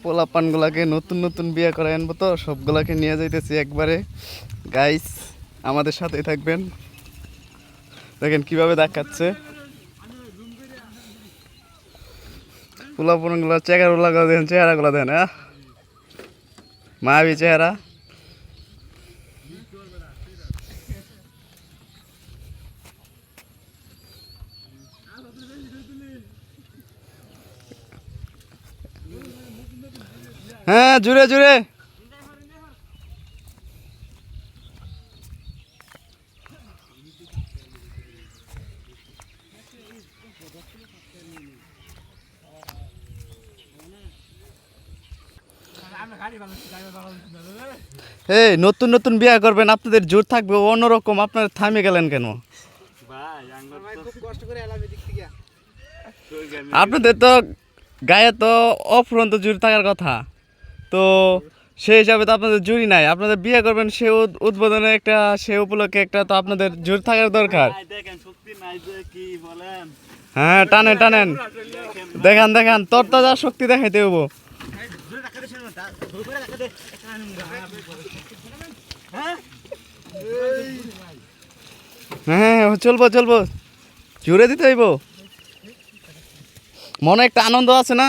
পোলাপান গুলাকে নতুন নতুন বিয়ে করে আনবো তো সবগুলাকে নিয়ে যাইতেছি একবারে। গাইস আমাদের সাথেই থাকবেন, দেখেন কিভাবে দেখাচ্ছে। পোলাপান গুলা চেহারা গুলা দেন, মায়াবী চেহারা। হ্যাঁ জুড়ে জুড়ে। এই নতুন নতুন বিয়ে করবেন, আপনাদের জোর থাকবে অন্যরকম, আপনারা থামে গেলেন কেন? আপনাদের তো গায়ে তো অফুরন্ত জোর থাকার কথা, তো সেই হিসাবে তো আপনাদের জুড়ি নাই। আপনাদের বিয়ে করবেন সে উদ্বোধনে একটা, সে উপলক্ষে একটা তো আপনাদের জোর থাকার দরকার। হ্যাঁ টানেন টানেন, দেখান দেখান তরতাজা শক্তি দেখাইতে হবো। হ্যাঁ চলবো চলবো, জুড়ে দিতে হইব। মনে একটা আনন্দ আছে না?